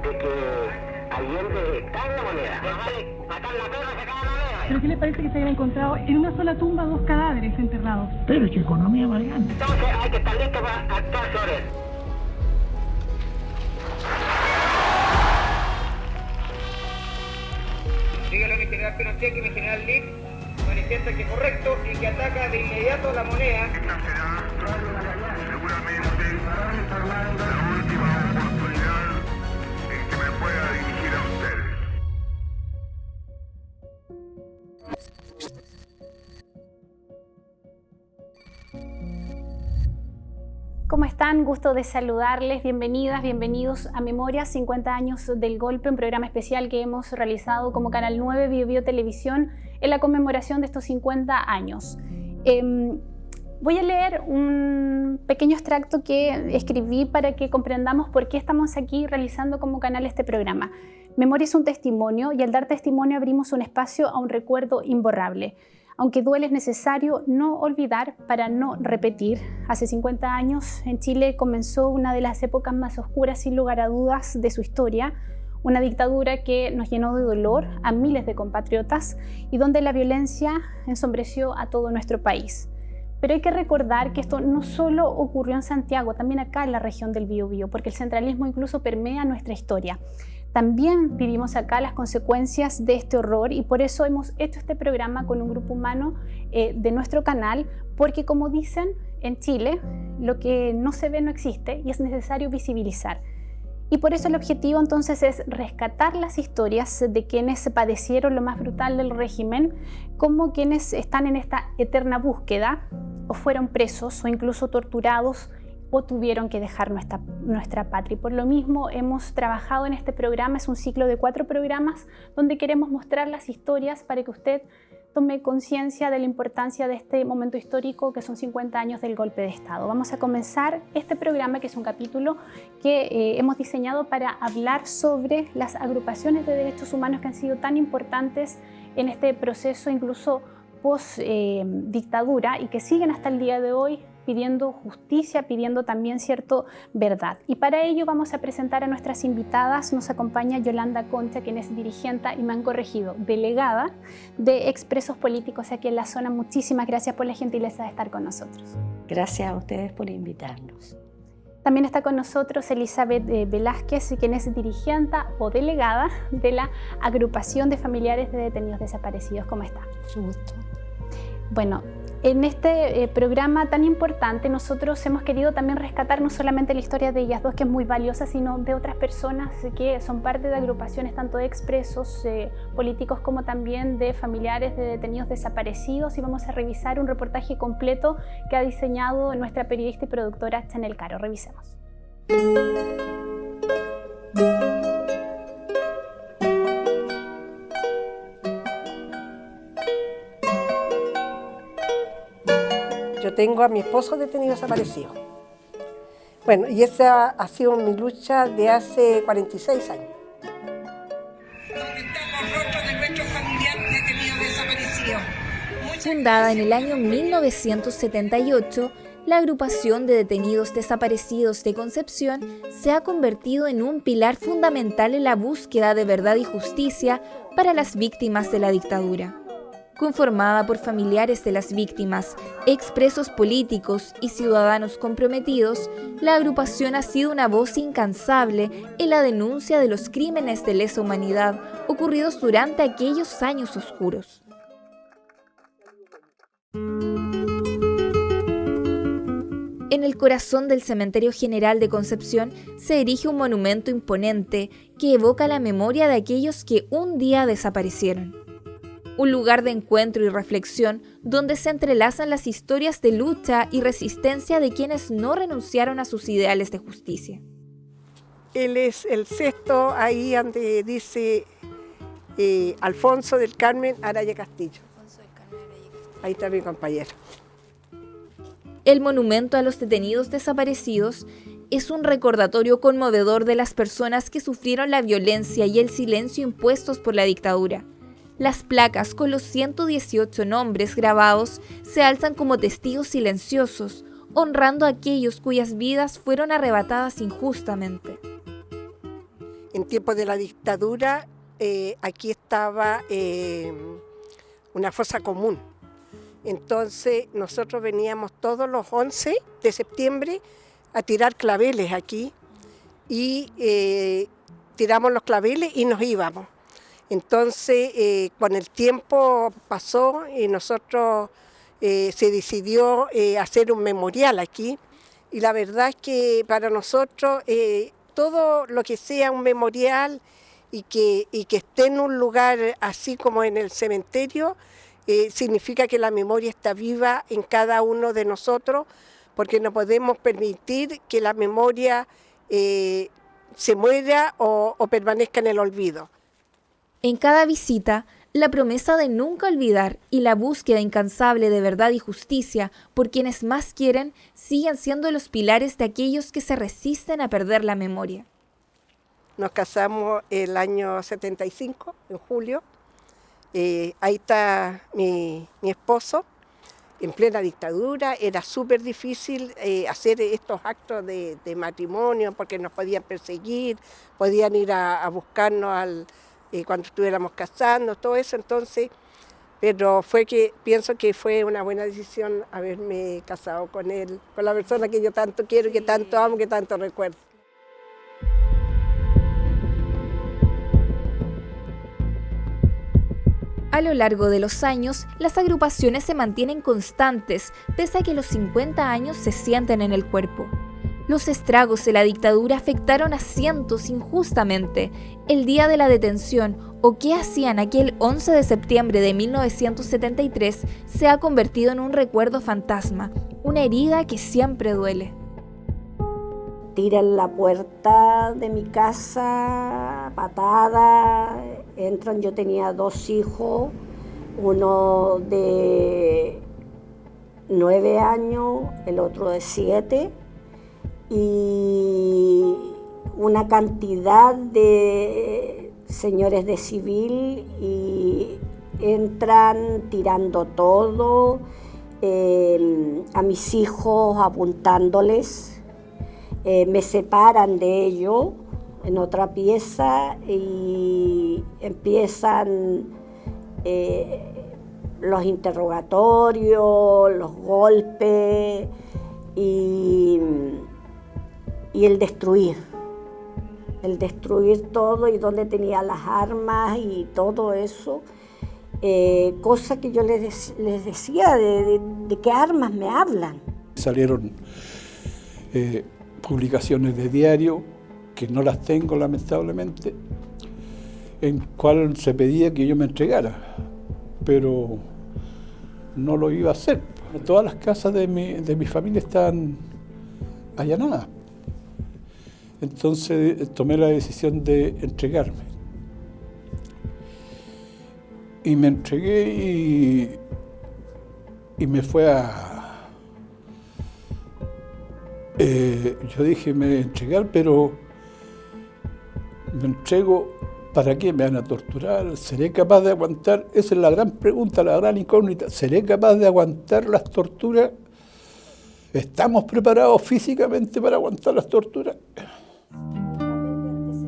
de que Allende está en la moneda. Vale, matar la perra que cae en la moneda. ¿Pero qué le parece que se hayan encontrado en una sola tumba 2 cadáveres enterrados? Pero es que economía variante. Entonces hay que estar listo para actuar sobre él. Dígalo a mi general Pinochet que mi general Lick manifiesta que es correcto y que ataca de inmediato la moneda. Esta será seguramente la última oportunidad en que me pueda dirigir a ustedes. ¿Cómo están? Gusto de saludarles. Bienvenidas, bienvenidos a Memoria 50 años del golpe, un programa especial que hemos realizado como Canal 9 Bio Televisión en la conmemoración de estos 50 años. Voy a leer un pequeño extracto que escribí para que comprendamos por qué estamos aquí realizando como canal este programa. Memoria es un testimonio y al dar testimonio abrimos un espacio a un recuerdo imborrable. Aunque duele, es necesario no olvidar para no repetir. Hace 50 años en Chile comenzó una de las épocas más oscuras, sin lugar a dudas, de su historia. Una dictadura que nos llenó de dolor a miles de compatriotas y donde la violencia ensombreció a todo nuestro país. Pero hay que recordar que esto no solo ocurrió en Santiago, también acá en la región del Biobío, porque el centralismo incluso permea nuestra historia. También vivimos acá las consecuencias de este horror y por eso hemos hecho este programa con un grupo humano de nuestro canal, porque como dicen en Chile, lo que no se ve no existe y es necesario visibilizar. Y por eso el objetivo entonces es rescatar las historias de quienes padecieron lo más brutal del régimen, como quienes están en esta eterna búsqueda o fueron presos o incluso torturados o tuvieron que dejar nuestra patria. Y por lo mismo hemos trabajado en este programa, es un ciclo de 4 programas donde queremos mostrar las historias para que usted tome conciencia de la importancia de este momento histórico que son 50 años del golpe de Estado. Vamos a comenzar este programa, que es un capítulo que hemos diseñado para hablar sobre las agrupaciones de derechos humanos que han sido tan importantes en este proceso, incluso post-dictadura, y que siguen hasta el día de hoy pidiendo justicia, pidiendo también cierto verdad. Y para ello vamos a presentar a nuestras invitadas. Nos acompaña Yolanda Concha, quien es dirigente y me han corregido, delegada de Expresos Políticos aquí en la zona. Muchísimas gracias por la gentileza de estar con nosotros. Gracias a ustedes por invitarnos. También está con nosotros Elizabeth Velázquez, quien es dirigente o delegada de la Agrupación de Familiares de Detenidos Desaparecidos. ¿Cómo está? Mucho gusto. Bueno, en este programa tan importante nosotros hemos querido también rescatar no solamente la historia de ellas dos, que es muy valiosa, sino de otras personas que son parte de agrupaciones tanto de expresos políticos como también de familiares de detenidos desaparecidos, y vamos a revisar un reportaje completo que ha diseñado nuestra periodista y productora Chanel Caro. Revisemos. Yo tengo a mi esposo detenido desaparecido. Bueno, y esa ha sido mi lucha de hace 46 años. Fundada en el año 1978, la agrupación de detenidos desaparecidos de Concepción se ha convertido en un pilar fundamental en la búsqueda de verdad y justicia para las víctimas de la dictadura. Conformada por familiares de las víctimas, expresos políticos y ciudadanos comprometidos, la agrupación ha sido una voz incansable en la denuncia de los crímenes de lesa humanidad ocurridos durante aquellos años oscuros. En el corazón del Cementerio General de Concepción se erige un monumento imponente que evoca la memoria de aquellos que un día desaparecieron. Un lugar de encuentro y reflexión donde se entrelazan las historias de lucha y resistencia de quienes no renunciaron a sus ideales de justicia. Él es el sexto, ahí donde dice Alfonso del Carmen Araya Castillo. Ahí está mi compañero. El monumento a los detenidos desaparecidos es un recordatorio conmovedor de las personas que sufrieron la violencia y el silencio impuestos por la dictadura. Las placas con los 118 nombres grabados se alzan como testigos silenciosos, honrando a aquellos cuyas vidas fueron arrebatadas injustamente. en tiempos de la dictadura, aquí estaba una fosa común. Entonces nosotros veníamos todos los 11 de septiembre a tirar claveles aquí y tiramos los claveles y nos íbamos. Entonces con el tiempo pasó y nosotros se decidió hacer un memorial aquí, y la verdad es que para nosotros todo lo que sea un memorial y que esté en un lugar así como en el cementerio, significa que la memoria está viva en cada uno de nosotros, porque no podemos permitir que la memoria se muera o permanezca en el olvido. En cada visita, la promesa de nunca olvidar y la búsqueda incansable de verdad y justicia por quienes más quieren siguen siendo los pilares de aquellos que se resisten a perder la memoria. Nos casamos el año 75, en julio. Ahí está mi esposo, en plena dictadura. Era súper difícil hacer estos actos de matrimonio porque nos podían perseguir, podían ir a buscarnos cuando estuviéramos casando, todo eso. Entonces, pero pienso que fue una buena decisión haberme casado con él, con la persona que yo tanto quiero, que tanto amo, que tanto recuerdo. A lo largo de los años, las agrupaciones se mantienen constantes, pese a que los 50 años se sienten en el cuerpo. Los estragos de la dictadura afectaron a cientos injustamente. El día de la detención, o qué hacían aquel 11 de septiembre de 1973, se ha convertido en un recuerdo fantasma, una herida que siempre duele. Tiran la puerta de mi casa, patada, entran. Yo tenía 2 hijos, uno de 9 años, el otro de 7, y una cantidad de señores de civil, y entran tirando todo, a mis hijos apuntándoles. Me separan de ellos en otra pieza y empiezan los interrogatorios, los golpes y el destruir todo, y donde tenía las armas y todo eso. Cosa que yo les decía, de qué armas me hablan. Salieron publicaciones de diario, que no las tengo lamentablemente, en cual se pedía que yo me entregara, pero no lo iba a hacer. Todas las casas de mi familia están allanadas. Entonces tomé la decisión de entregarme. Y me entregué y me fue a... yo dije, me voy a entregar, pero me entrego, ¿para qué me van a torturar? ¿Seré capaz de aguantar? Esa es la gran pregunta, la gran incógnita. ¿Seré capaz de aguantar las torturas? ¿Estamos preparados físicamente para aguantar las torturas?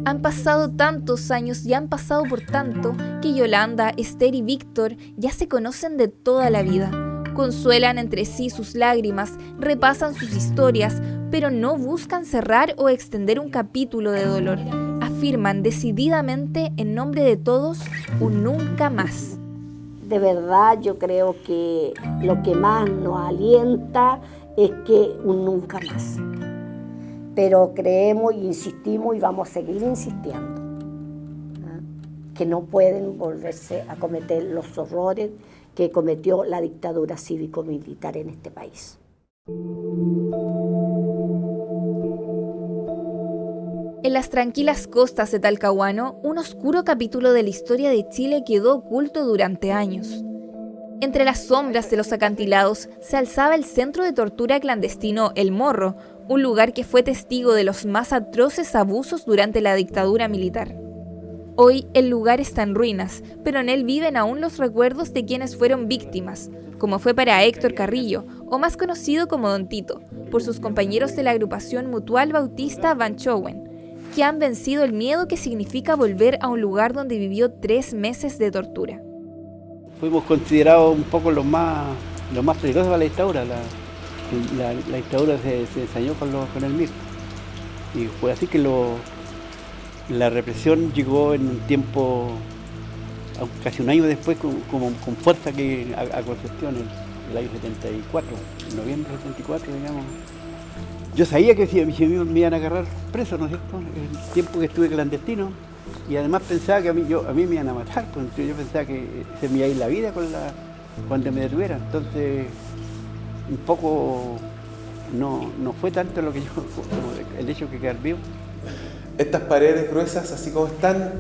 Han pasado tantos años y han pasado por tanto que Yolanda, Esther y Víctor ya se conocen de toda la vida. Consuelan entre sí sus lágrimas, repasan sus historias, pero no buscan cerrar o extender un capítulo de dolor. Afirman decididamente, en nombre de todos, un nunca más. De verdad, yo creo que lo que más nos alienta es que un nunca más. Pero creemos y insistimos y vamos a seguir insistiendo, que no pueden volverse a cometer los horrores que cometió la dictadura cívico-militar en este país. En las tranquilas costas de Talcahuano, un oscuro capítulo de la historia de Chile quedó oculto durante años. Entre las sombras de los acantilados se alzaba el centro de tortura clandestino El Morro, un lugar que fue testigo de los más atroces abusos durante la dictadura militar. Hoy el lugar está en ruinas, pero en él viven aún los recuerdos de quienes fueron víctimas, como fue para Héctor Carrillo, o más conocido como Don Tito, por sus compañeros de la agrupación mutual bautista Van Chowen, que han vencido el miedo que significa volver a un lugar donde vivió 3 meses de tortura. Fuimos considerados un poco los más peligrosos de la dictadura. La dictadura se ensañó con el MIR. Y fue así que la represión llegó en un tiempo, casi un año después, con fuerza que a Concepción, el año 74, en noviembre de 74, digamos. Yo sabía que si me iban a agarrar preso, ¿no es cierto?, el tiempo que estuve clandestino. Y además pensaba que a mí me iban a matar, pues yo pensaba que se me iba a ir la vida cuando me detuvieran. Entonces, un poco no fue tanto lo que como el hecho de quedar vivo. Estas paredes gruesas, así como están,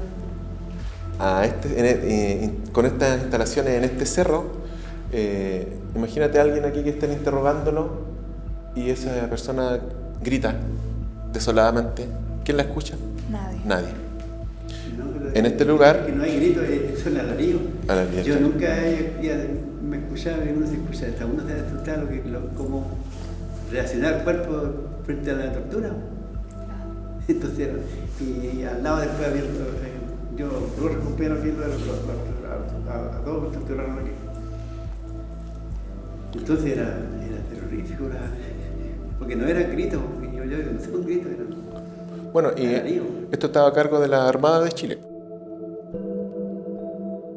con estas instalaciones en este cerro, imagínate a alguien aquí que estén interrogándolo y esa persona grita desoladamente. ¿Quién la escucha? Nadie. En este lugar... Que no hay gritos, son alaridos. Yo nunca me escuchaba, uno se escucha, hasta uno se asustaba cómo reaccionar el cuerpo frente a la tortura. Entonces, y al lado después había, yo recupero viendo a todos los torturaron aquí. Entonces era terrorífico, porque no era grito, yo no sé un grito, era... Bueno, y esto estaba a cargo de la Armada de Chile.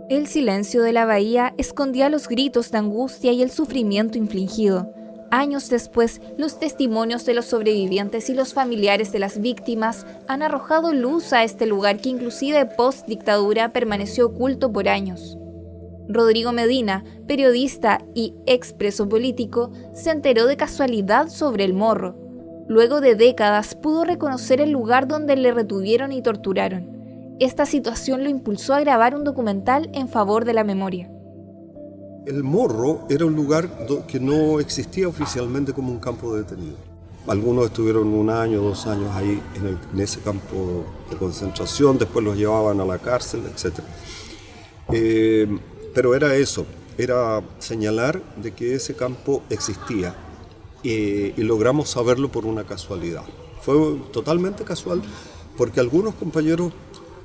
El silencio de la bahía escondía los gritos de angustia y el sufrimiento infligido. Años después, los testimonios de los sobrevivientes y los familiares de las víctimas han arrojado luz a este lugar que inclusive post-dictadura permaneció oculto por años. Rodrigo Medina, periodista y expreso político, se enteró de casualidad sobre el Morro. Luego de décadas pudo reconocer el lugar donde le retuvieron y torturaron. Esta situación lo impulsó a grabar un documental en favor de la memoria. El Morro era un lugar que no existía oficialmente como un campo de detenidos. Algunos estuvieron 1 año, 2 años ahí en ese campo de concentración, después los llevaban a la cárcel, etc. Pero era eso, era señalar de que ese campo existía y logramos saberlo por una casualidad. Fue totalmente casual porque algunos compañeros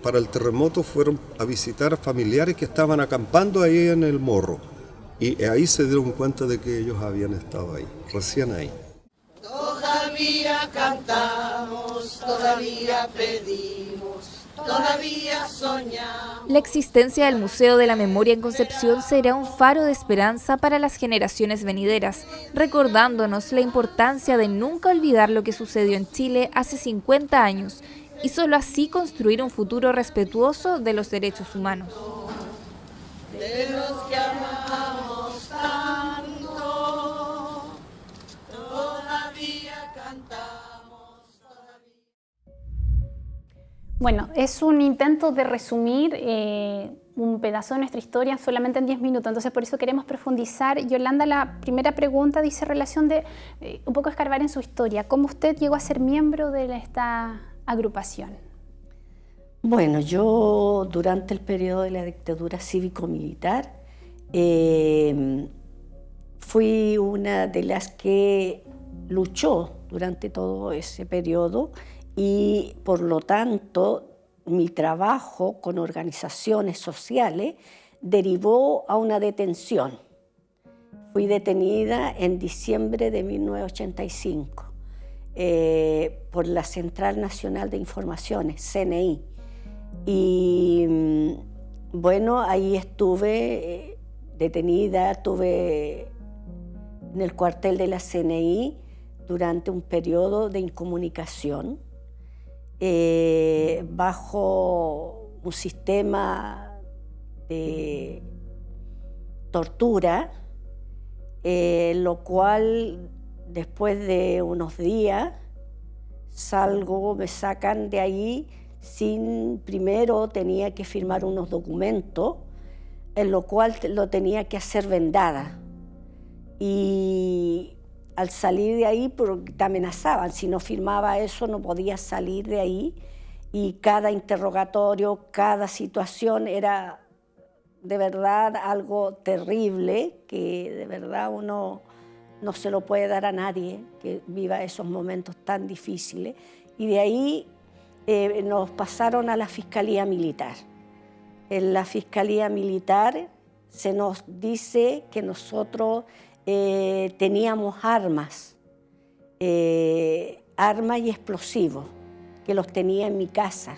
para el terremoto fueron a visitar a familiares que estaban acampando ahí en el Morro. Y ahí se dieron cuenta de que ellos habían estado ahí, recién ahí. Todavía cantamos, todavía pedimos, todavía soñamos. La existencia del Museo de la Memoria en Concepción será un faro de esperanza para las generaciones venideras, recordándonos la importancia de nunca olvidar lo que sucedió en Chile hace 50 años y solo así construir un futuro respetuoso de los derechos humanos. De los que amamos tanto, todavía cantamos. Bueno, es un intento de resumir un pedazo de nuestra historia solamente en 10 minutos, entonces por eso queremos profundizar. Yolanda, la primera pregunta dice relación de un poco escarbar en su historia. ¿Cómo usted llegó a ser miembro de esta agrupación? Bueno, yo durante el periodo de la dictadura cívico-militar fui una de las que luchó durante todo ese periodo y por lo tanto mi trabajo con organizaciones sociales derivó a una detención. Fui detenida en diciembre de 1985 por la Central Nacional de Informaciones, CNI. Y bueno, ahí estuve detenida, estuve en el cuartel de la CNI durante un periodo de incomunicación bajo un sistema de tortura, lo cual después de unos días salgo, me sacan de ahí primero tenía que firmar unos documentos, en lo cual lo tenía que hacer vendada. Y al salir de ahí, porque te amenazaban, si no firmaba eso no podías salir de ahí, y cada interrogatorio, cada situación era de verdad algo terrible, que de verdad uno no se lo puede dar a nadie que viva esos momentos tan difíciles. Y de ahí nos pasaron a la Fiscalía Militar. En la Fiscalía Militar se nos dice que nosotros teníamos armas y explosivos, que los tenía en mi casa.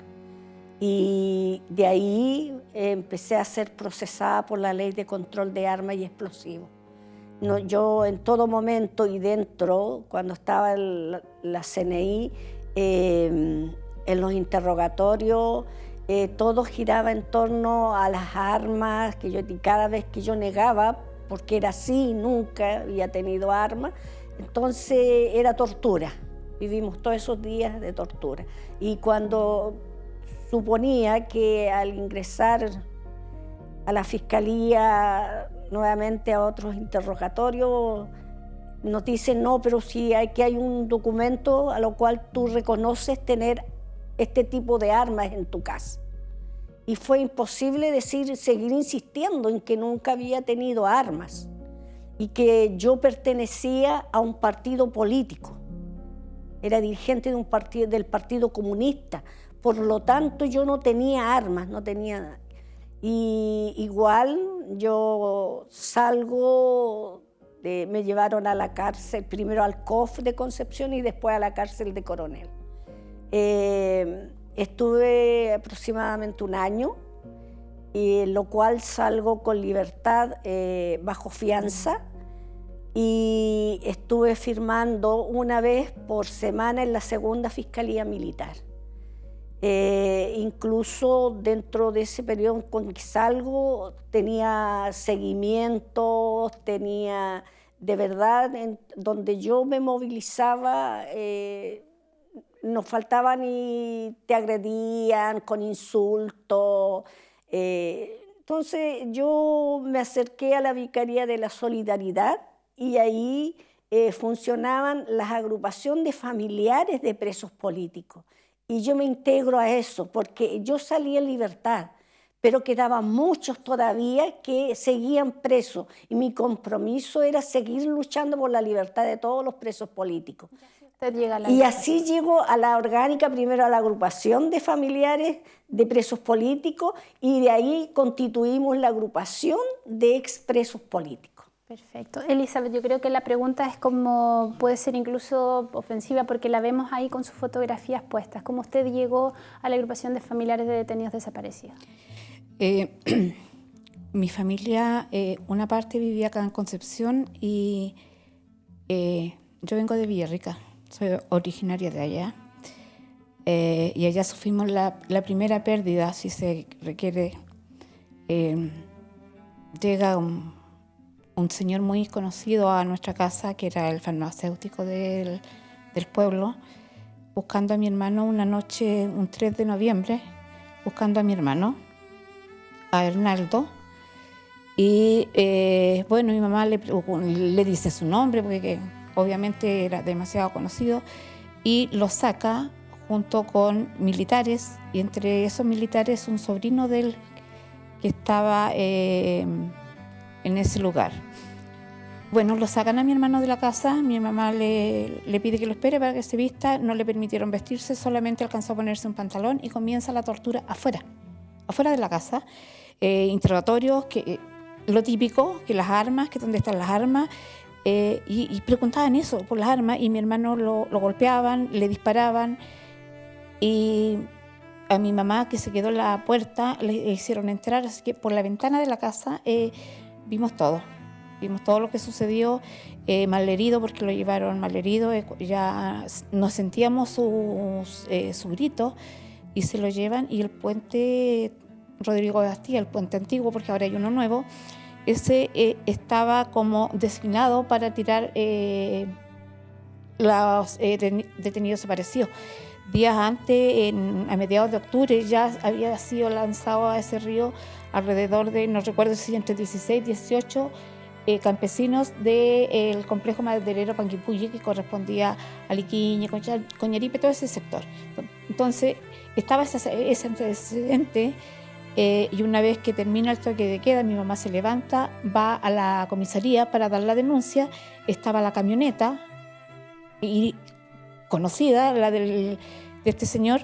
Y de ahí empecé a ser procesada por la Ley de Control de Armas y Explosivos. No, yo en todo momento y dentro, cuando estaba en la CNI, en los interrogatorios, todo giraba en torno a las armas, y cada vez que yo negaba, porque era así, nunca había tenido armas, entonces era tortura. Vivimos todos esos días de tortura. Y cuando suponía que al ingresar a la Fiscalía nuevamente a otros interrogatorios, nos dicen, no, pero si aquí hay un documento a lo cual tú reconoces tener este tipo de armas en tu casa. Y fue imposible seguir insistiendo en que nunca había tenido armas y que yo pertenecía a un partido político. Era dirigente de del Partido Comunista, por lo tanto yo no tenía armas, no tenía nada. Y igual yo salgo, me llevaron a la cárcel, primero al COF de Concepción y después a la cárcel de Coronel. Estuve aproximadamente un año, lo cual salgo con libertad bajo fianza, y estuve firmando una vez por semana en la segunda Fiscalía Militar. Incluso dentro de ese periodo con que salgo tenía seguimientos, tenía de verdad, donde yo me movilizaba, nos faltaban y te agredían con insultos. Entonces yo me acerqué a la Vicaría de la Solidaridad y ahí funcionaban las agrupaciones de familiares de presos políticos. Y yo me integro a eso porque yo salí en libertad, pero quedaban muchos todavía que seguían presos y mi compromiso era seguir luchando por la libertad de todos los presos políticos. Y así llego a la orgánica, primero a la agrupación de familiares de presos políticos y de ahí constituimos la agrupación de expresos políticos. Perfecto. Elizabeth, yo creo que la pregunta es como, puede ser incluso ofensiva porque la vemos ahí con sus fotografías puestas. ¿Cómo usted llegó a la agrupación de familiares de detenidos desaparecidos? Mi familia, una parte vivía acá en Concepción y yo vengo de Villarrica, soy originaria de allá. Y allá sufrimos la primera pérdida, si se requiere. Llega un señor muy conocido a nuestra casa, que era el farmacéutico del pueblo, buscando a mi hermano una noche, un 3 de noviembre, buscando a mi hermano, a Hernaldo. Y bueno, mi mamá le dice su nombre, porque obviamente era demasiado conocido, y lo saca junto con militares, y entre esos militares un sobrino de él que estaba en ese lugar. Bueno, lo sacan a mi hermano de la casa, mi mamá le pide que lo espere para que se vista, no le permitieron vestirse, solamente alcanzó a ponerse un pantalón y comienza la tortura afuera de la casa, interrogatorios, lo típico, que las armas, que dónde están las armas, y preguntaban eso por las armas, y mi hermano lo golpeaban, le disparaban, y a mi mamá, que se quedó en la puerta, le hicieron entrar, así que por la ventana de la casa vimos todo lo que sucedió, malherido, porque lo llevaron malherido, ya nos sentíamos su grito, y se lo llevan, y el puente Rodrigo de Bastilla, el puente antiguo, porque ahora hay uno nuevo, ese estaba como designado para tirar los detenidos desaparecidos. Días antes, a mediados de octubre, ya había sido lanzado a ese río alrededor de, no recuerdo si entre 16, 18 campesinos del complejo maderero Panguipulli, que correspondía a Liquiñe, Coñaripe, todo ese sector. Entonces, estaba ese antecedente, y una vez que termina el toque de queda, mi mamá se levanta, va a la comisaría para dar la denuncia, estaba la camioneta y conocida, la de este señor,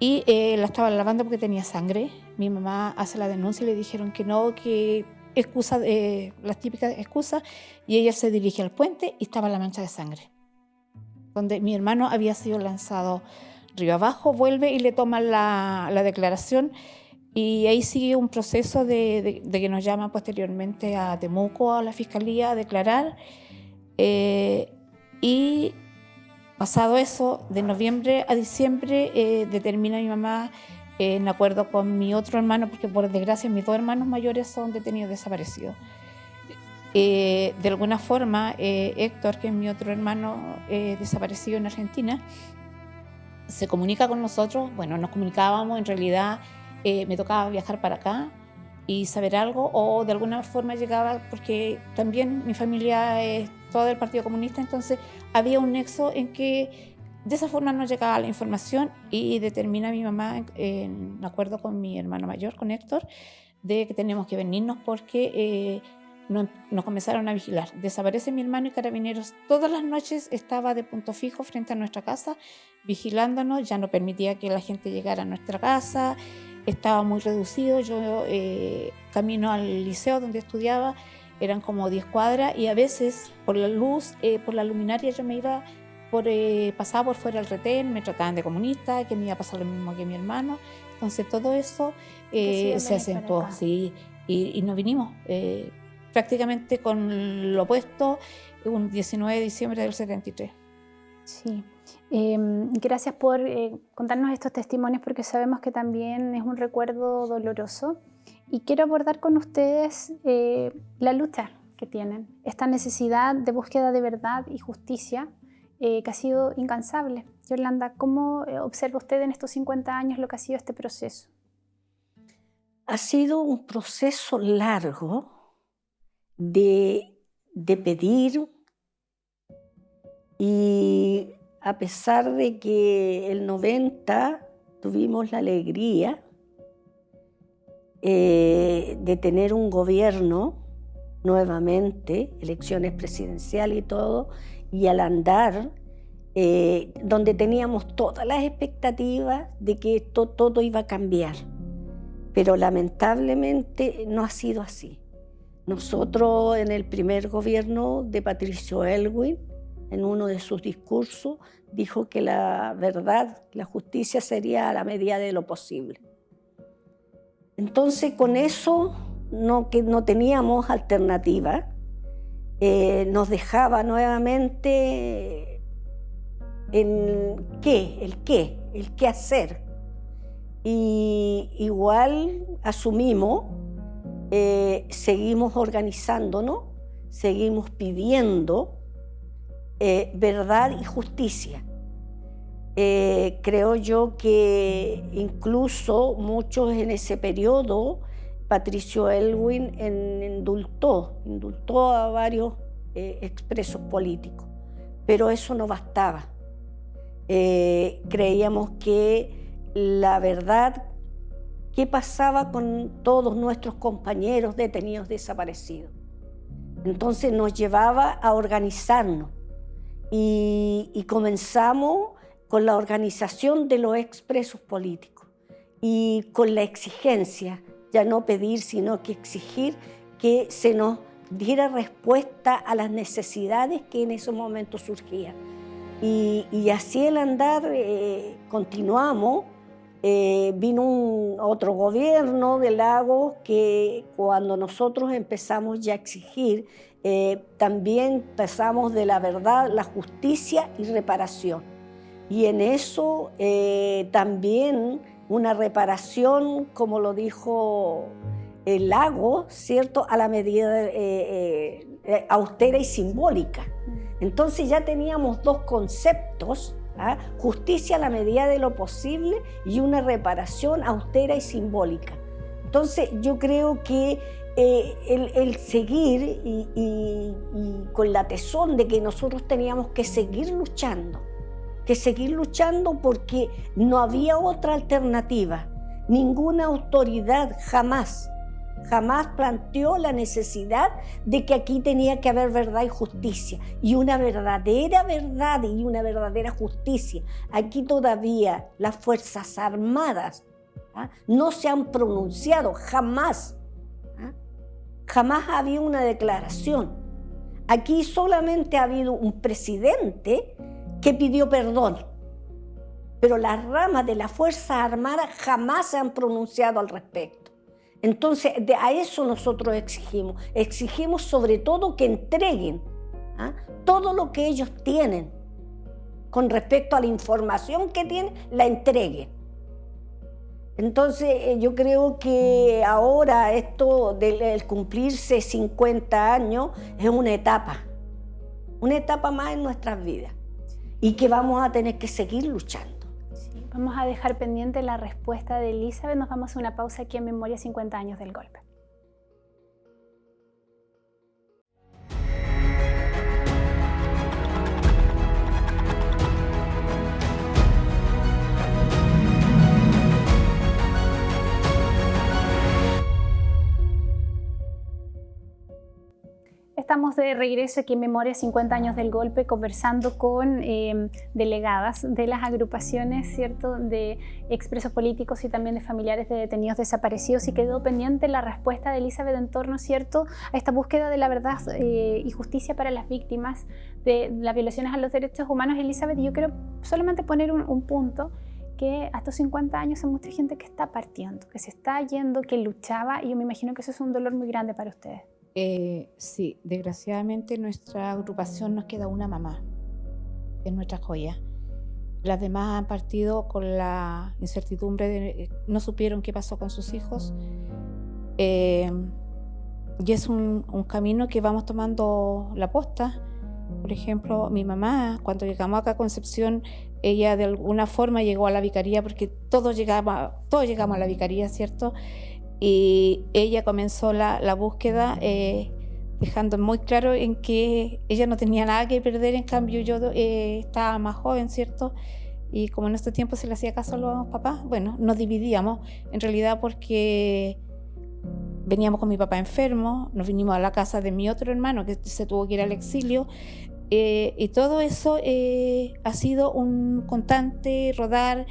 y la estaban lavando porque tenía sangre. Mi mamá hace la denuncia y le dijeron que no, que excusa, las típicas excusas, y ella se dirige al puente y estaba la mancha de sangre, donde mi hermano había sido lanzado río abajo, vuelve y le toman la declaración, y ahí sigue un proceso de que nos llaman posteriormente a Temuco, a la fiscalía, a declarar, y pasado eso, de noviembre a diciembre, determina mi mamá, en acuerdo con mi otro hermano, porque por desgracia mis 2 hermanos mayores son detenidos desaparecidos. De alguna forma, Héctor, que es mi otro hermano desaparecido en Argentina, se comunica con nosotros. Bueno, nos comunicábamos, en realidad me tocaba viajar para acá y saber algo, o de alguna forma llegaba, porque también mi familia es toda del Partido Comunista, entonces había un nexo en que de esa forma nos llegaba la información, y determina mi mamá, en acuerdo con mi hermano mayor, con Héctor, de que tenemos que venirnos porque nos comenzaron a vigilar. Desaparece mi hermano, y Carabineros todas las noches estaba de punto fijo frente a nuestra casa vigilándonos, ya no permitía que la gente llegara a nuestra casa, estaba muy reducido. Yo camino al liceo donde estudiaba, eran como 10 cuadras, y a veces por la luz, por la luminaria, yo me iba pasaba por fuera del retén, me trataban de comunista, que me iba a pasar lo mismo que mi hermano. Entonces todo eso se acentuó, sí, y nos vinimos prácticamente con lo opuesto, un 19 de diciembre del 73. Sí. Gracias por contarnos estos testimonios, porque sabemos que también es un recuerdo doloroso, y quiero abordar con ustedes la lucha que tienen, esta necesidad de búsqueda de verdad y justicia que ha sido incansable. Yolanda, ¿cómo observa usted en estos 50 años lo que ha sido este proceso? Ha sido un proceso largo de pedir, y a pesar de que el 90 tuvimos la alegría de tener un gobierno nuevamente, elecciones presidenciales y todo, y al andar, donde teníamos todas las expectativas de que esto todo iba a cambiar, pero lamentablemente no ha sido así. Nosotros, en el primer gobierno de Patricio Aylwin, en uno de sus discursos, dijo que la verdad, la justicia sería a la medida de lo posible. Entonces, con eso que no teníamos alternativa, nos dejaba nuevamente en el qué hacer. Y igual asumimos, seguimos organizándonos, seguimos pidiendo verdad y justicia. Creo yo que incluso muchos en ese periodo, Patricio Aylwin indultó a varios expresos políticos, pero eso no bastaba. Creíamos que la verdad, qué pasaba con todos nuestros compañeros detenidos desaparecidos. Entonces nos llevaba a organizarnos, y comenzamos con la organización de los expresos políticos y con la exigencia, ya no pedir, sino que exigir que se nos diera respuesta a las necesidades que en ese momento surgían. Y así el andar, continuamos. Vino otro gobierno de Lagos que cuando nosotros empezamos ya a exigir, también pasamos de la verdad, la justicia y reparación. Y en eso también una reparación, como lo dijo el Lagos, ¿cierto?, a la medida austera y simbólica. Entonces ya teníamos dos conceptos, justicia a la medida de lo posible y una reparación austera y simbólica. Entonces yo creo que el seguir y con la tesón de que nosotros teníamos que seguir luchando porque no había otra alternativa. Ninguna autoridad jamás Jamás planteó la necesidad de que aquí tenía que haber verdad y justicia, y una verdadera verdad y una verdadera justicia. Aquí todavía las Fuerzas Armadas no se han pronunciado, jamás. Jamás ha habido una declaración. Aquí solamente ha habido un presidente que pidió perdón, pero las ramas de las Fuerzas Armadas jamás se han pronunciado al respecto. Entonces, a eso nosotros exigimos sobre todo que entreguen todo lo que ellos tienen con respecto a la información que tienen, la entreguen. Entonces, yo creo que ahora esto del cumplirse 50 años es una etapa más en nuestras vidas y que vamos a tener que seguir luchando. Vamos a dejar pendiente la respuesta de Elizabeth. Nos vamos a una pausa aquí en Memoria 50 años del golpe. Estamos de regreso aquí en Memoria 50 años del golpe, conversando con delegadas de las agrupaciones, ¿cierto?, de expresos políticos y también de familiares de detenidos desaparecidos, y quedó pendiente la respuesta de Elizabeth en torno, ¿cierto?, a esta búsqueda de la verdad y justicia para las víctimas de las violaciones a los derechos humanos. Elizabeth, yo quiero solamente poner un punto, que a estos 50 años hay mucha gente que está partiendo, que se está yendo, que luchaba, y yo me imagino que eso es un dolor muy grande para ustedes. Sí, desgraciadamente en nuestra agrupación nos queda una mamá, que es nuestra joya. Las demás han partido con la incertidumbre de no supieron qué pasó con sus hijos, y es un camino que vamos tomando la posta. Por ejemplo, mi mamá, cuando llegamos acá a Concepción, ella de alguna forma llegó a la vicaría, porque todos llegamos a la vicaría, ¿cierto? Y ella comenzó la búsqueda dejando muy claro en que ella no tenía nada que perder. En cambio yo estaba más joven, ¿cierto? Y como en este tiempo se le hacía caso a los papás, bueno, nos dividíamos en realidad porque veníamos con mi papá enfermo, nos vinimos a la casa de mi otro hermano que se tuvo que ir al exilio, y todo eso ha sido un constante rodar,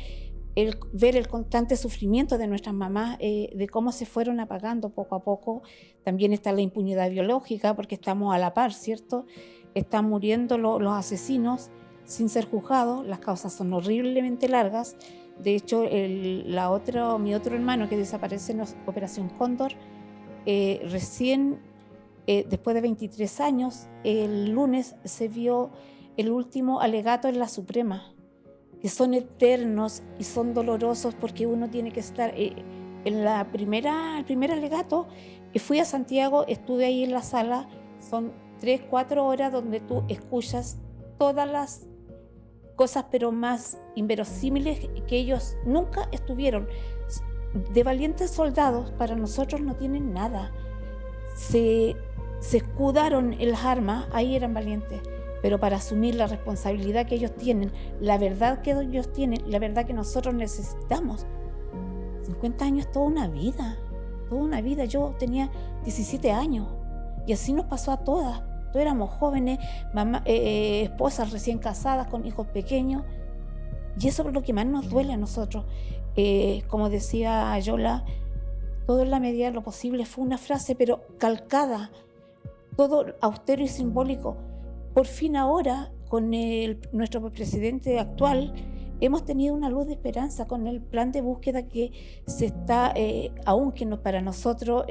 ver el constante sufrimiento de nuestras mamás, de cómo se fueron apagando poco a poco. También está la impunidad biológica, porque estamos a la par, ¿cierto? Están muriendo los asesinos sin ser juzgados, las causas son horriblemente largas. De hecho, mi otro hermano que desaparece en Operación Cóndor, recién, después de 23 años, el lunes se vio el último alegato en la Suprema, que son eternos y son dolorosos, porque uno tiene que estar en el primer alegato. Fui a Santiago, estuve ahí en la sala, son 3-4 horas donde tú escuchas todas las cosas, pero más inverosímiles, que ellos nunca estuvieron. De valientes soldados, para nosotros no tienen nada. Se escudaron en las armas, ahí eran valientes. Pero para asumir la responsabilidad que ellos tienen, la verdad que ellos tienen, la verdad que nosotros necesitamos. 50 años es toda una vida. Yo tenía 17 años y así nos pasó a todas. Todos éramos jóvenes, esposas recién casadas con hijos pequeños, y eso es lo que más nos duele a nosotros. Como decía Yola, todo en la medida de lo posible, fue una frase pero calcada, todo austero y simbólico. Por fin ahora, con nuestro presidente actual, hemos tenido una luz de esperanza con el plan de búsqueda que se está, aunque para nosotros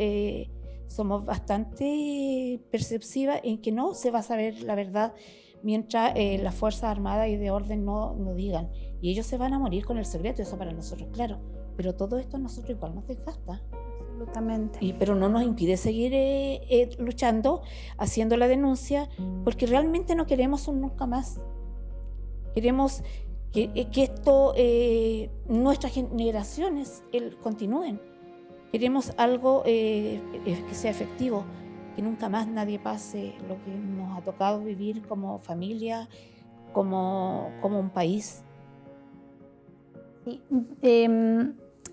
somos bastante perceptivas en que no se va a saber la verdad mientras las Fuerzas Armadas y de orden no digan. Y ellos se van a morir con el secreto, eso para nosotros, claro. Pero todo esto a nosotros igual nos desgasta. Absolutamente. Pero no nos impide seguir luchando, haciendo la denuncia, porque realmente no queremos un nunca más. Queremos que esto, nuestras generaciones continúen. Queremos algo que sea efectivo, que nunca más nadie pase lo que nos ha tocado vivir como familia, como un país. Sí.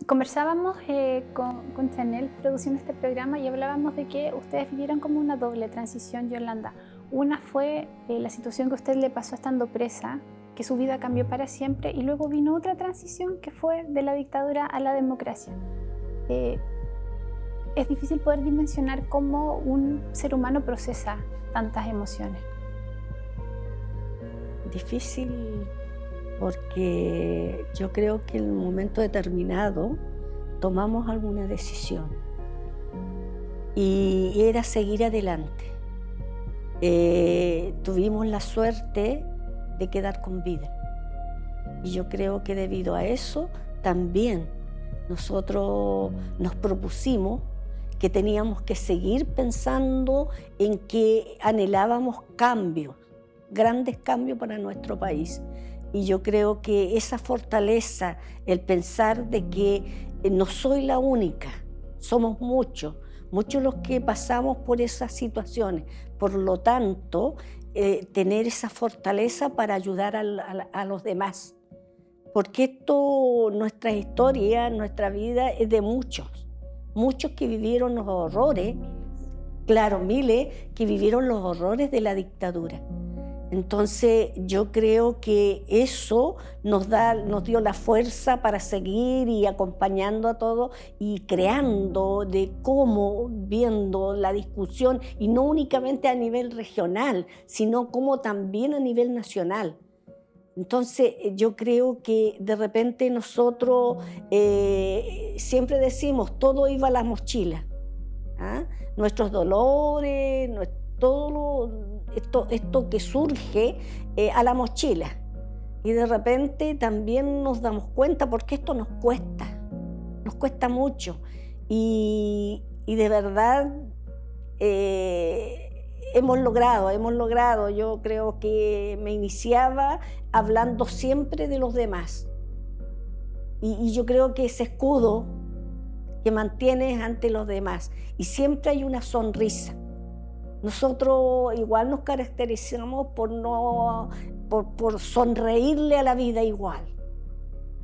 Conversábamos con Chanel produciendo este programa y hablábamos de que ustedes vivieron como una doble transición, Yolanda. Una fue la situación que a usted le pasó estando presa, que su vida cambió para siempre, y luego vino otra transición que fue de la dictadura a la democracia. Es difícil poder dimensionar cómo un ser humano procesa tantas emociones. Difícil porque yo creo que en un momento determinado tomamos alguna decisión y era seguir adelante. Tuvimos la suerte de quedar con vida y yo creo que debido a eso también nosotros nos propusimos que teníamos que seguir pensando en que anhelábamos cambios, grandes cambios para nuestro país. Y yo creo que esa fortaleza, el pensar de que no soy la única, somos muchos los que pasamos por esas situaciones. Por lo tanto, tener esa fortaleza para ayudar a los demás. Porque esto, nuestra historia, nuestra vida es de muchos que vivieron los horrores, claro, miles que vivieron los horrores de la dictadura. Entonces yo creo que eso nos dio la fuerza para seguir y acompañando a todos y creando de cómo, viendo la discusión, y no únicamente a nivel regional, sino como también a nivel nacional. Entonces yo creo que de repente nosotros siempre decimos, todo iba a la mochila, ¿ah? Nuestros dolores, todo esto que surge a la mochila. Y de repente también nos damos cuenta porque esto nos cuesta mucho. Y de verdad hemos logrado. Yo creo que me iniciaba hablando siempre de los demás. Y yo creo que ese escudo que mantienes ante los demás. Y siempre hay una sonrisa. Nosotros igual nos caracterizamos por sonreírle a la vida igual.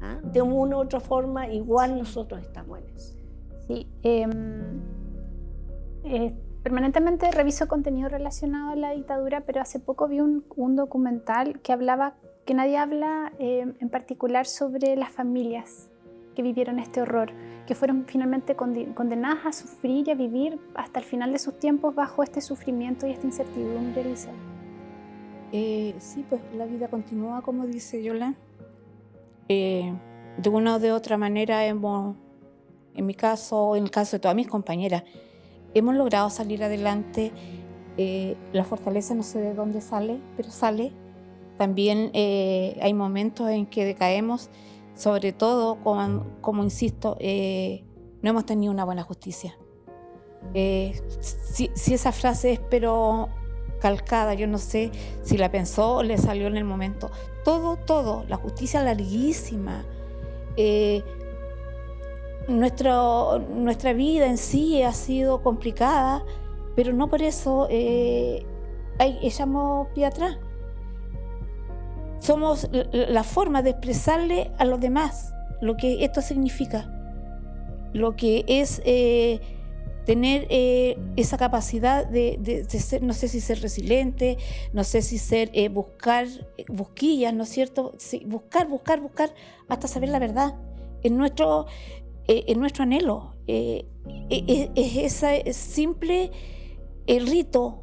¿Ah? De una u otra forma, igual nosotros estamos en eso. Sí, permanentemente reviso contenido relacionado a la dictadura, pero hace poco vi un documental que nadie habla en particular sobre las familias que vivieron este horror, que fueron finalmente condenadas a sufrir y a vivir hasta el final de sus tiempos bajo este sufrimiento y esta incertidumbre, Elisa. Sí, pues la vida continúa, como dice Yola. De una o de otra manera en mi caso, en el caso de todas mis compañeras, hemos logrado salir adelante. La fortaleza no sé de dónde sale, pero sale. También hay momentos en que decaemos, sobre todo, como insisto, no hemos tenido una buena justicia. Si esa frase es pero calcada, yo no sé si la pensó o le salió en el momento. Todo, la justicia larguísima. Nuestra vida en sí ha sido complicada, pero no por eso echamos pie atrás. Somos la forma de expresarle a los demás lo que esto significa, lo que es tener esa capacidad de ser, no sé si ser resiliente, no sé si ser buscar busquillas, ¿no es cierto? Sí, buscar hasta saber la verdad. Es nuestro anhelo, es ese simple rito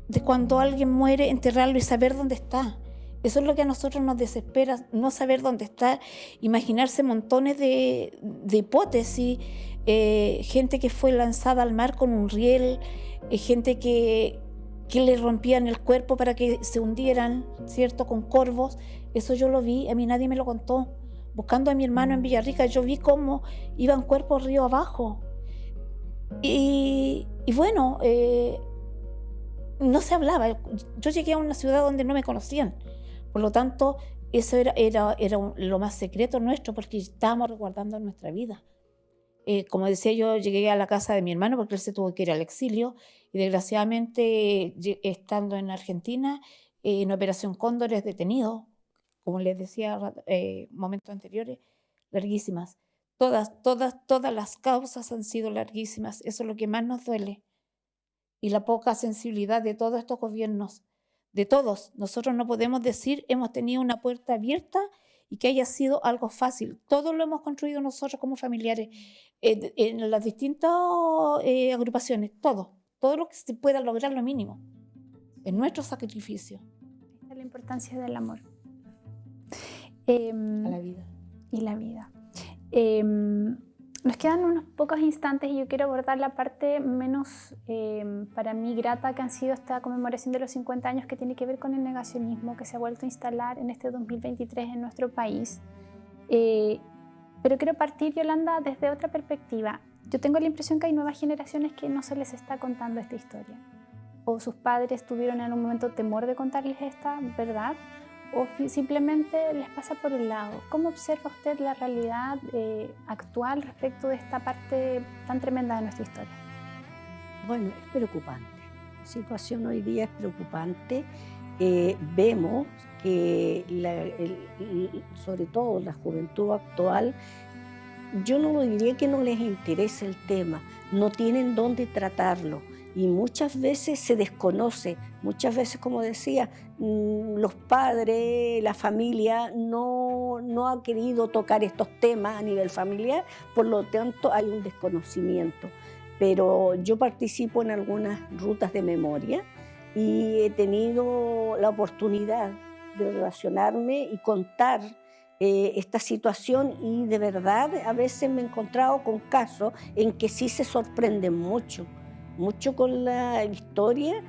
de cuando alguien muere, enterrarlo y saber dónde está. Eso es lo que a nosotros nos desespera, no saber dónde está, imaginarse montones de hipótesis, gente que fue lanzada al mar con un riel, gente que le rompían el cuerpo para que se hundieran, ¿cierto?, con corvos. Eso yo lo vi, a mí nadie me lo contó. Buscando a mi hermano en Villarrica, yo vi cómo iban cuerpos río abajo. Y bueno, no se hablaba. Yo llegué a una ciudad donde no me conocían. Por lo tanto, eso era lo más secreto nuestro, porque estábamos resguardando nuestra vida. Como decía, yo llegué a la casa de mi hermano porque él se tuvo que ir al exilio y desgraciadamente, estando en Argentina, en Operación Cóndor es detenido, como les decía momentos anteriores, larguísimas. Todas las causas han sido larguísimas. Eso es lo que más nos duele. Y la poca sensibilidad de todos estos gobiernos, de todos. Nosotros no podemos decir hemos tenido una puerta abierta y que haya sido algo fácil. Todo lo hemos construido nosotros como familiares, en las distintas agrupaciones, todo lo que se pueda lograr lo mínimo. Es nuestro sacrificio. Esta es la importancia del amor. A la vida. Y la vida. Nos quedan unos pocos instantes y yo quiero abordar la parte menos para mí grata que han sido esta conmemoración de los 50 años, que tiene que ver con el negacionismo que se ha vuelto a instalar en este 2023 en nuestro país. Pero quiero partir, Yolanda, desde otra perspectiva. Yo tengo la impresión que hay nuevas generaciones que no se les está contando esta historia, o sus padres tuvieron en un momento temor de contarles esta verdad, o simplemente les pasa por el lado. ¿Cómo observa usted la realidad actual respecto de esta parte tan tremenda de nuestra historia? Bueno, es preocupante. La situación hoy día es preocupante. Vemos que sobre todo la juventud actual, yo no diría que no les interesa el tema, no tienen dónde tratarlo. Y muchas veces se desconoce, muchas veces, como decía, los padres, la familia no ha querido tocar estos temas a nivel familiar, por lo tanto hay un desconocimiento. Pero yo participo en algunas rutas de memoria y he tenido la oportunidad de relacionarme y contar esta situación, y de verdad a veces me he encontrado con casos en que sí se sorprenden mucho con la historia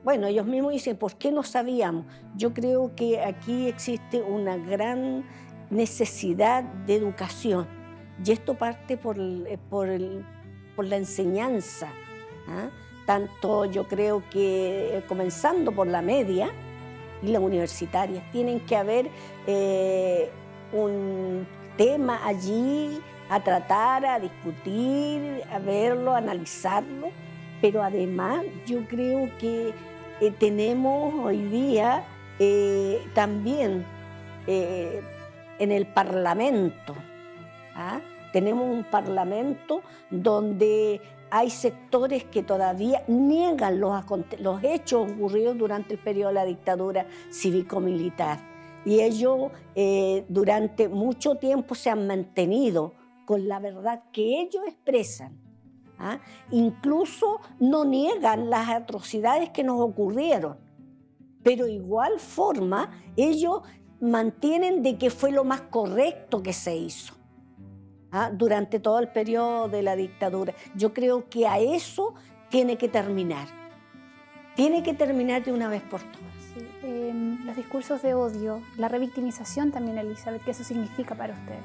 bueno, ellos mismos dicen, ¿por qué no sabíamos? Yo creo que aquí existe una gran necesidad de educación, y esto parte por la enseñanza, ¿ah? Tanto yo creo que comenzando por la media y la universitaria, tienen que haber un tema allí a tratar, a discutir, a verlo, a analizarlo, pero además yo creo que tenemos hoy día también en el Parlamento, ¿ah? Tenemos un Parlamento donde hay sectores que todavía niegan los hechos ocurridos durante el periodo de la dictadura cívico-militar, y ellos durante mucho tiempo se han mantenido con la verdad que ellos expresan, ¿ah? Incluso no niegan las atrocidades que nos ocurrieron, pero igual forma ellos mantienen de que fue lo más correcto que se hizo, ¿ah? Durante todo el periodo de la dictadura. Yo creo que a eso tiene que terminar de una vez por todas. Sí, los discursos de odio, la revictimización también, Elizabeth, ¿qué eso significa para ustedes?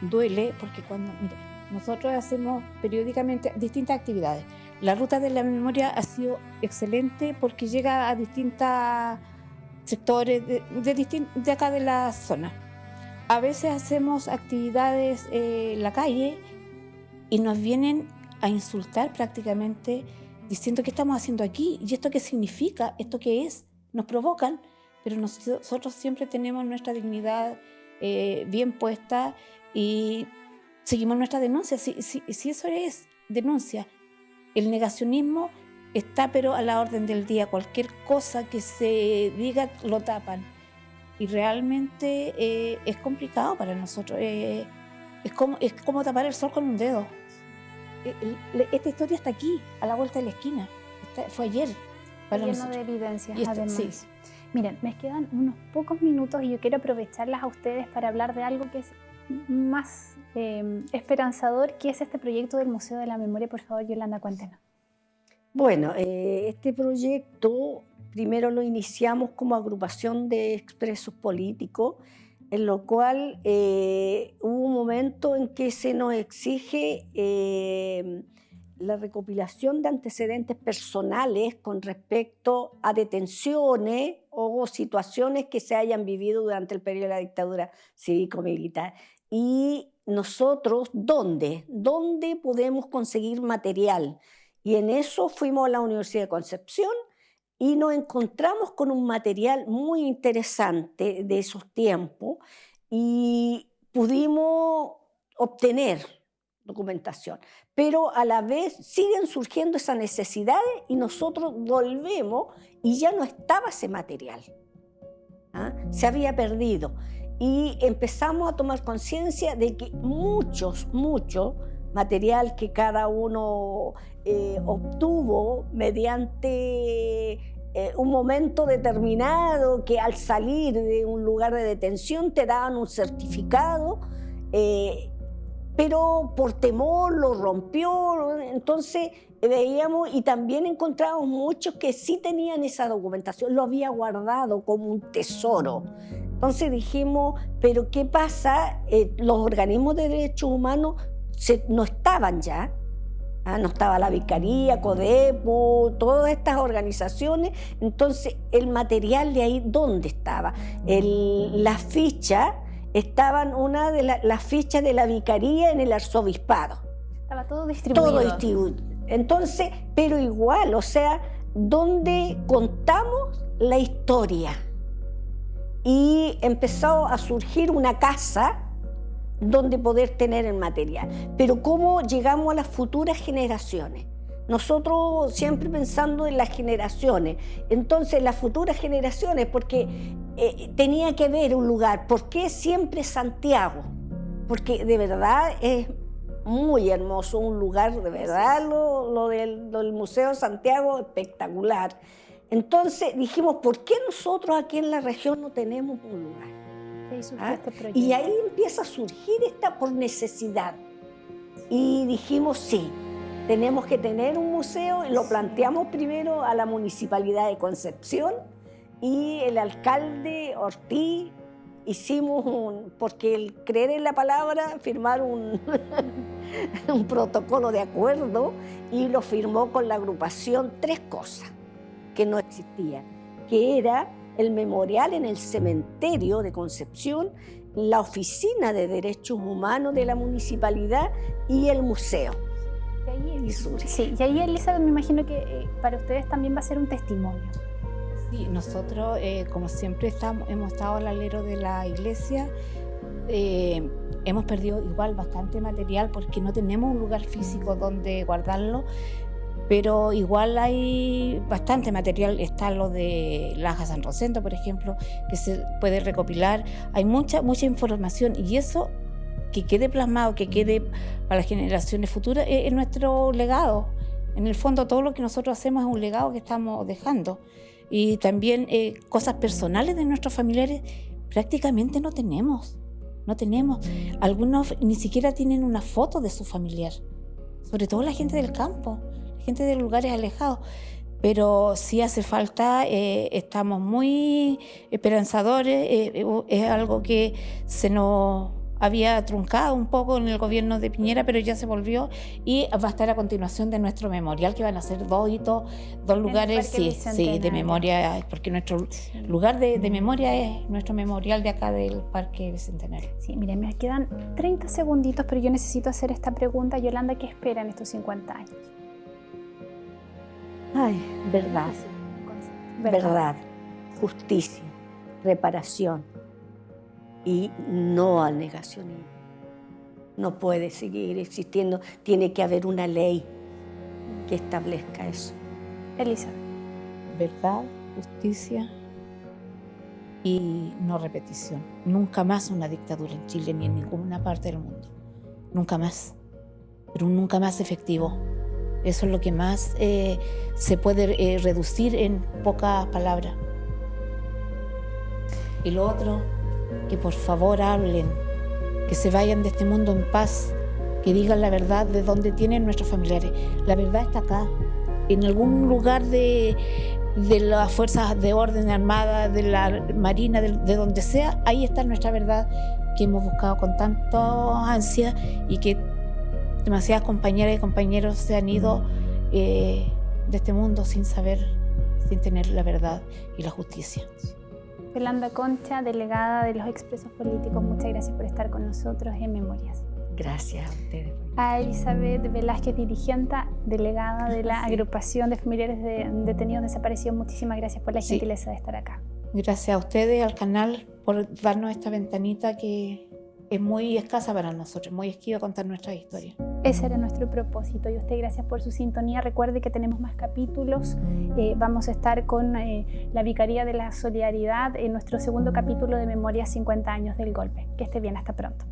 Duele porque mira, nosotros hacemos periódicamente distintas actividades. La ruta de la memoria ha sido excelente porque llega a distintos sectores de acá de la zona. A veces hacemos actividades en la calle y nos vienen a insultar prácticamente, diciendo qué estamos haciendo aquí y esto qué significa, esto qué es. Nos provocan, pero nosotros siempre tenemos nuestra dignidad bien puesta y seguimos nuestra denuncia. Si eso es denuncia, el negacionismo está pero a la orden del día. Cualquier cosa que se diga lo tapan. Y realmente es complicado para nosotros. Es como tapar el sol con un dedo. Esta historia está aquí, a la vuelta de la esquina. Fue ayer. Lleno de evidencias, además. Sí. Miren, me quedan unos pocos minutos y yo quiero aprovecharlas a ustedes para hablar de algo que es más esperanzador, que es este proyecto del Museo de la Memoria. Por favor, Yolanda, cuéntenos. Bueno, este proyecto primero lo iniciamos como agrupación de expresos políticos, en lo cual hubo un momento en que se nos exige la recopilación de antecedentes personales con respecto a detenciones o situaciones que se hayan vivido durante el periodo de la dictadura cívico-militar. Y nosotros, ¿dónde podemos conseguir material? Y en eso fuimos a la Universidad de Concepción y nos encontramos con un material muy interesante de esos tiempos y pudimos obtener documentación, pero a la vez siguen surgiendo esas necesidades y nosotros volvemos y ya no estaba ese material, se había perdido y empezamos a tomar conciencia de que mucho material que cada uno obtuvo mediante un momento determinado, que al salir de un lugar de detención te daban un certificado, pero por temor lo rompió. Entonces veíamos y también encontramos muchos que sí tenían esa documentación, lo había guardado como un tesoro. Entonces dijimos, pero ¿qué pasa? Los organismos de derechos humanos no estaban ya, no estaba la Vicaría, Codepo, todas estas organizaciones. Entonces el material de ahí, ¿dónde estaba? Las fichas estaban, una de las fichas de la Vicaría en el arzobispado. Estaba todo distribuido. Todo distribuido. Entonces, pero igual, o sea, donde contamos la historia. Y empezó a surgir una casa donde poder tener el material. Pero ¿cómo llegamos a las futuras generaciones? Nosotros siempre pensando en las generaciones. Entonces, las futuras generaciones, porque tenía que ver un lugar. ¿Por qué siempre Santiago? Porque de verdad es muy hermoso, un lugar, de verdad, lo del Museo de Santiago, espectacular. Entonces dijimos, ¿por qué nosotros aquí en la región no tenemos un lugar? Y ahí empieza a surgir esta por necesidad. Y dijimos, sí, tenemos que tener un museo. Lo planteamos primero a la Municipalidad de Concepción y el alcalde Ortiz. Hicimos porque el creer en la palabra, firmar un protocolo de acuerdo, y lo firmó con la agrupación 3 cosas que no existían, que era el memorial en el cementerio de Concepción, la oficina de derechos humanos de la municipalidad y el museo. Y ahí, Elizabeth, me imagino que para ustedes también va a ser un testimonio. Sí, nosotros, como siempre, hemos estado al alero de la iglesia. Hemos perdido igual bastante material porque no tenemos un lugar físico donde guardarlo, pero igual hay bastante material. Está lo de Laja San Rosendo, por ejemplo, que se puede recopilar. Hay mucha información, y eso que quede plasmado, que quede para las generaciones futuras, es nuestro legado. En el fondo, todo lo que nosotros hacemos es un legado que estamos dejando. Y también cosas personales de nuestros familiares prácticamente no tenemos. Algunos ni siquiera tienen una foto de su familiar, sobre todo la gente del campo, gente de lugares alejados. Pero sí hace falta, estamos muy esperanzadores. Es algo que se nos había truncado un poco en el gobierno de Piñera, pero ya se volvió, y va a estar a continuación de nuestro memorial, que van a ser 2 hitos, 2 lugares de memoria, porque nuestro lugar de memoria es nuestro memorial de acá del Parque Bicentenario. Sí, miren, me quedan 30 segunditos, pero yo necesito hacer esta pregunta. Yolanda, ¿qué esperan estos 50 años? Ay, verdad, justicia, reparación y no al negacionismo. No puede seguir existiendo, tiene que haber una ley que establezca eso. Elizabeth. Verdad, justicia y no repetición. Nunca más una dictadura en Chile ni en ninguna parte del mundo. Nunca más, pero nunca más efectivo. Eso es lo que más se puede reducir en pocas palabras. Y lo otro, que por favor hablen, que se vayan de este mundo en paz, que digan la verdad de dónde tienen nuestros familiares. La verdad está acá, en algún lugar de las fuerzas de orden armada, de la marina, de donde sea. Ahí está nuestra verdad, que hemos buscado con tanta ansia y que demasiadas compañeras y compañeros se han ido de este mundo sin saber, sin tener la verdad y la justicia. Yolanda Concha, delegada de los expresos políticos, muchas gracias por estar con nosotros en Memorias. Gracias a ustedes. A Elizabeth Velázquez, dirigente, delegada de la agrupación de familiares de detenidos desaparecidos, muchísimas gracias por la gentileza de estar acá. Gracias a ustedes, al canal, por darnos esta ventanita que es muy escasa para nosotros, muy esquiva contar nuestra historia. Ese era nuestro propósito y usted, gracias por su sintonía. Recuerde que tenemos más capítulos. Vamos a estar con la Vicaría de la Solidaridad en nuestro segundo capítulo de Memoria 50 años del golpe. Que esté bien, hasta pronto.